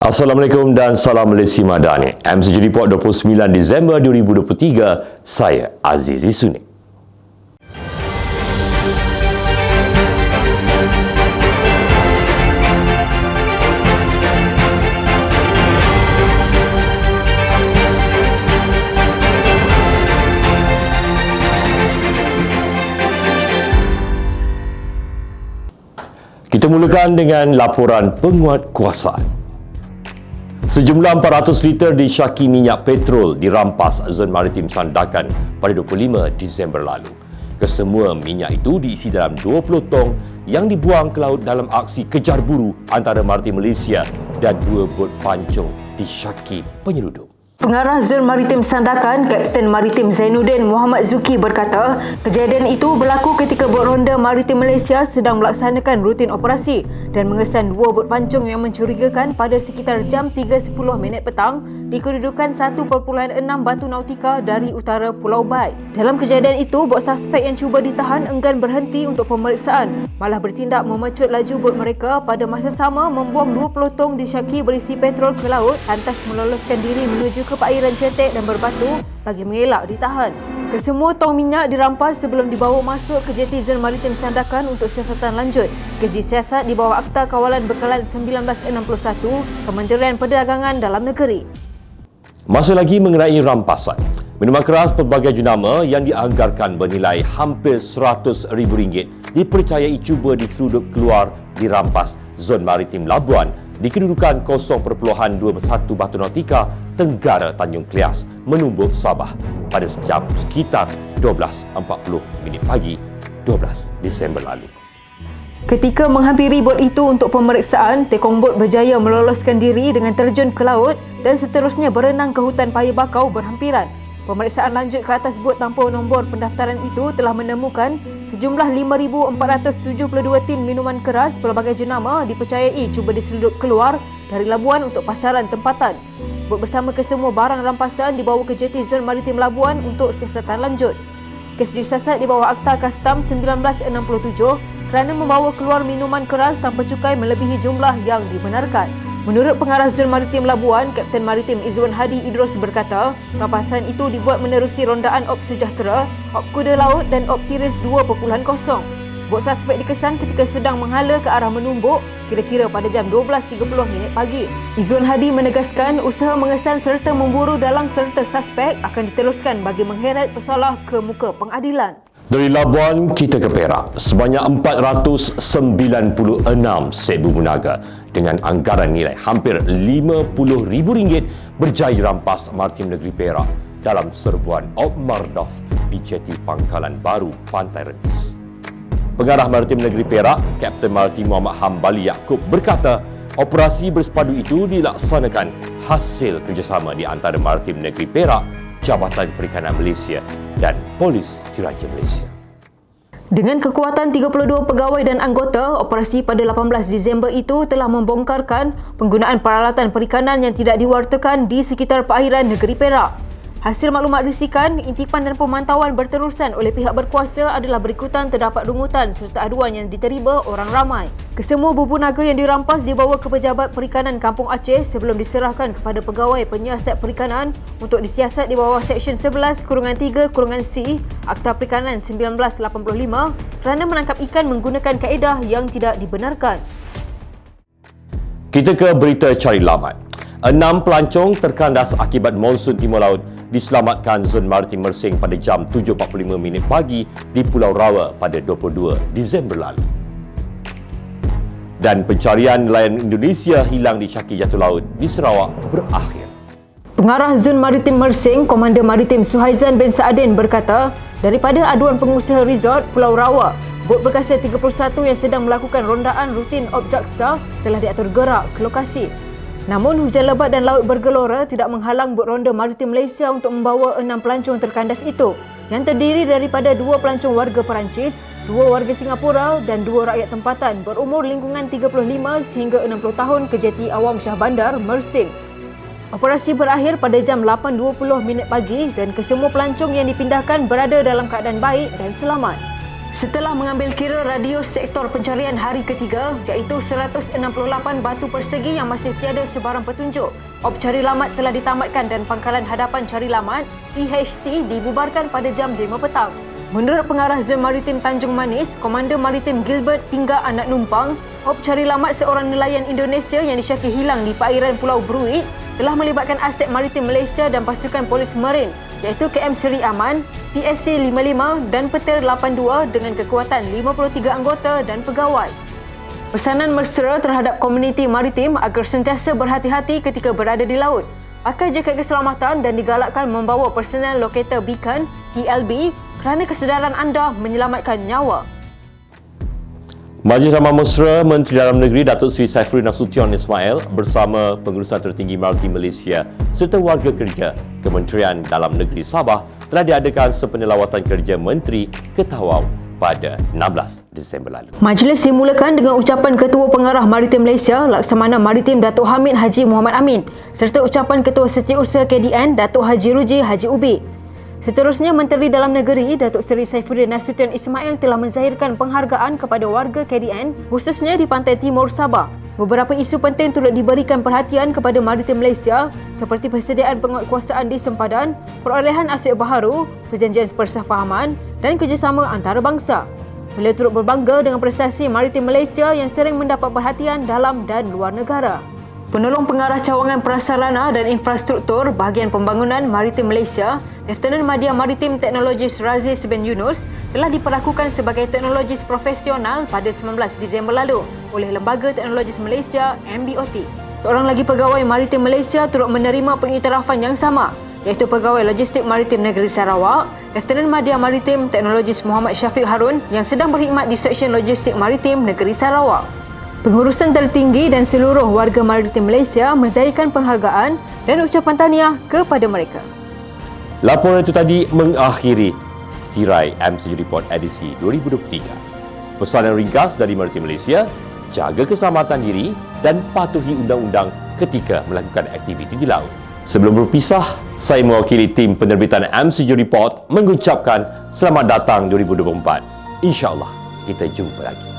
Assalamualaikum dan salam Malaysia Madani. MCG Report 29 Disember 2023, saya Azizi Sunik. Kita mulakan dengan laporan penguatkuasaan. Sejumlah 400 liter disyaki minyak petrol dirampas Zon Maritim Sandakan pada 25 Disember lalu. Kesemua minyak itu diisi dalam 20 tong yang dibuang ke laut dalam aksi kejar buru antara Maritim Malaysia dan dua bot pancung disyaki penyelundup. Pengarah Zon Maritim Sandakan, Kapten Maritim Zainuddin Muhammad Zuki berkata, kejadian itu berlaku ketika bot ronda Maritim Malaysia sedang melaksanakan rutin operasi dan mengesan dua bot pancung yang mencurigakan pada sekitar jam 3.10 petang di kedudukan 1.6 batu nautika dari utara Pulau Bai. Dalam kejadian itu, bot suspek yang cuba ditahan enggan berhenti untuk pemeriksaan, malah bertindak memecut laju bot mereka pada masa sama membuang 20 tong disyaki berisi petrol ke laut lantas meloloskan diri menuju ke perairan Cetek dan Berbatu bagi mengelak ditahan. Kesemua tong minyak dirampas sebelum dibawa masuk ke jeti Zon Maritim Sandakan untuk siasatan lanjut ke siasat di bawah Akta Kawalan Bekalan 1961 Kementerian Perdagangan Dalam Negeri. Masih lagi mengenai rampasan. Minuman keras pelbagai jenama yang dianggarkan bernilai hampir RM100,000 dipercayai cuba diseludup keluar dirampas Zon Maritim Labuan di kedudukan 0.21 batu nautika Tenggara Tanjung Klias, Menumbuk, Sabah pada jam sekitar 12.40 pagi 12 Disember lalu. Ketika menghampiri bot itu untuk pemeriksaan, tekong bot berjaya meloloskan diri dengan terjun ke laut dan seterusnya berenang ke hutan paya bakau berhampiran. Pemeriksaan lanjut ke atas bot tanpa nombor pendaftaran itu telah menemukan sejumlah 5,472 tin minuman keras pelbagai jenama dipercayai cuba diseludup keluar dari Labuan untuk pasaran tempatan. Bot bersama kesemua barang rampasan dibawa ke jeti Zon Maritim Labuan untuk siasatan lanjut. Kes disiasat di bawah Akta Kastam 1967 kerana membawa keluar minuman keras tanpa cukai melebihi jumlah yang dibenarkan. Menurut Pengarah Zon Maritim Labuan, Kapten Maritim Izzuan Hadi Idros berkata, rampasan itu dibuat menerusi rondaan Op Sejahtera, Op Kuda Laut dan Op Tiris 2.0. Bot suspek dikesan ketika sedang menghala ke arah Menumbuk, kira-kira pada jam 12.30 pagi. Izzuan Hadi menegaskan usaha mengesan serta memburu dalang serta suspek akan diteruskan bagi mengheret pesalah ke muka pengadilan. Dari Labuan, kita ke Perak. Sebanyak 496 set bubu naga dengan anggaran nilai hampir RM50,000 berjaya dirampas Maritim Negeri Perak dalam serbuan Op Mardaf di jeti Pangkalan Baru, Pantai Remis. Pengarah Maritim Negeri Perak, Kapten Maritim Muhammad Hambali Yaakob berkata, operasi bersepadu itu dilaksanakan hasil kerjasama di antara Maritim Negeri Perak, Jabatan Perikanan Malaysia dan Polis Diraja Malaysia. Dengan kekuatan 32 pegawai dan anggota, operasi pada 18 Disember itu telah membongkarkan penggunaan peralatan perikanan yang tidak diwartakan di sekitar perairan negeri Perak. Hasil maklumat risikan, intipan dan pemantauan berterusan oleh pihak berkuasa adalah berikutan terdapat rungutan serta aduan yang diterima orang ramai. Kesemua bubu naga yang dirampas dibawa ke Pejabat Perikanan Kampung Aceh sebelum diserahkan kepada Pegawai Penyiasat Perikanan untuk disiasat di bawah Seksyen 11-3-C Akta Perikanan 1985 kerana menangkap ikan menggunakan kaedah yang tidak dibenarkan. Kita ke berita cari lamat. 6 pelancong terkandas akibat monsun timur laut diselamatkan Zon Maritim Mersing pada jam 7.45 pagi di Pulau Rawa pada 22 Disember lalu. Dan pencarian nelayan Indonesia hilang disyaki jatuh laut di Sarawak berakhir. Pengarah Zon Maritim Mersing, Komander Maritim Suhaizan bin Saadin berkata, daripada aduan pengusaha resort Pulau Rawa, bot berkasar 31 yang sedang melakukan rondaan rutin Op Jaksa telah diatur gerak ke lokasi. Namun, hujan lebat dan laut bergelora tidak menghalang bot ronda Maritim Malaysia untuk membawa 6 pelancong terkandas itu yang terdiri daripada 2 pelancong warga Perancis, 2 warga Singapura dan 2 rakyat tempatan berumur lingkungan 35 sehingga 60 tahun ke jeti Awam Shah Bandar, Mersing. Operasi berakhir pada jam 8.20 pagi dan kesemua pelancong yang dipindahkan berada dalam keadaan baik dan selamat. Setelah mengambil kira radius sektor pencarian hari ketiga iaitu 168 batu persegi yang masih tiada sebarang petunjuk, op cari lamat telah ditamatkan dan pangkalan hadapan cari lamat PHC dibubarkan pada jam 5 petang. Menurut pengarah Zon Maritim Tanjung Manis, Komander Maritim Gilbert Tingga Anak Numpang, op cari lamat seorang nelayan Indonesia yang disyaki hilang di perairan Pulau Bruit telah melibatkan aset maritim Malaysia dan pasukan polis marin iaitu KM Seri Aman, PSC 55 dan Petir 82 dengan kekuatan 53 anggota dan pegawai. Pesanan mesra terhadap komuniti maritim agar sentiasa berhati-hati ketika berada di laut. Pakai jaket keselamatan dan digalakkan membawa personal locator beacon ELB kerana kesedaran anda menyelamatkan nyawa. Majlis Aman Mesra Menteri Dalam Negeri Datuk Seri Saifuddin Nasution Ismail bersama pengurusan tertinggi Maritim Malaysia serta warga kerja Kementerian Dalam Negeri Sabah telah diadakan sepenelawatan kerja Menteri ke Tawau pada 16 Disember lalu. Majlis dimulakan dengan ucapan Ketua Pengarah Maritim Malaysia Laksamana Maritim Datuk Hamid Haji Muhammad Amin serta ucapan Ketua Setiausaha KDN Datuk Haji Ruji Haji Ubi. Seterusnya, Menteri Dalam Negeri Datuk Seri Saifuddin Nasution Ismail telah menzahirkan penghargaan kepada warga KDN khususnya di pantai timur Sabah. Beberapa isu penting turut diberikan perhatian kepada Maritim Malaysia seperti persediaan penguatkuasaan di sempadan, perolehan aset baharu, perjanjian persefahaman dan kerjasama antarabangsa. Beliau turut berbangga dengan prestasi Maritim Malaysia yang sering mendapat perhatian dalam dan luar negara. Penolong Pengarah Cawangan Prasarana dan Infrastruktur Bahagian Pembangunan Maritim Malaysia, Lieutenant Madya Maritim Teknologis Raziz bin Yunus telah diperlakukan sebagai teknologis profesional pada 19 Disember lalu oleh Lembaga Teknologis Malaysia MBOT. Seorang lagi pegawai Maritim Malaysia turut menerima pengiktirafan yang sama iaitu Pegawai Logistik Maritim Negeri Sarawak, Lieutenant Madya Maritim Teknologis Muhammad Syafiq Harun yang sedang berkhidmat di Seksyen Logistik Maritim Negeri Sarawak. Pengurusan tertinggi dan seluruh warga Maritim Malaysia menzahirkan penghargaan dan ucapan tahniah kepada mereka. Laporan itu tadi mengakhiri tirai MCG Report edisi 2023. Pesanan ringkas dari Maritim Malaysia, jaga keselamatan diri dan patuhi undang-undang ketika melakukan aktiviti di laut. Sebelum berpisah, saya mewakili tim penerbitan MCG Report mengucapkan selamat datang 2024. InsyaAllah kita jumpa lagi.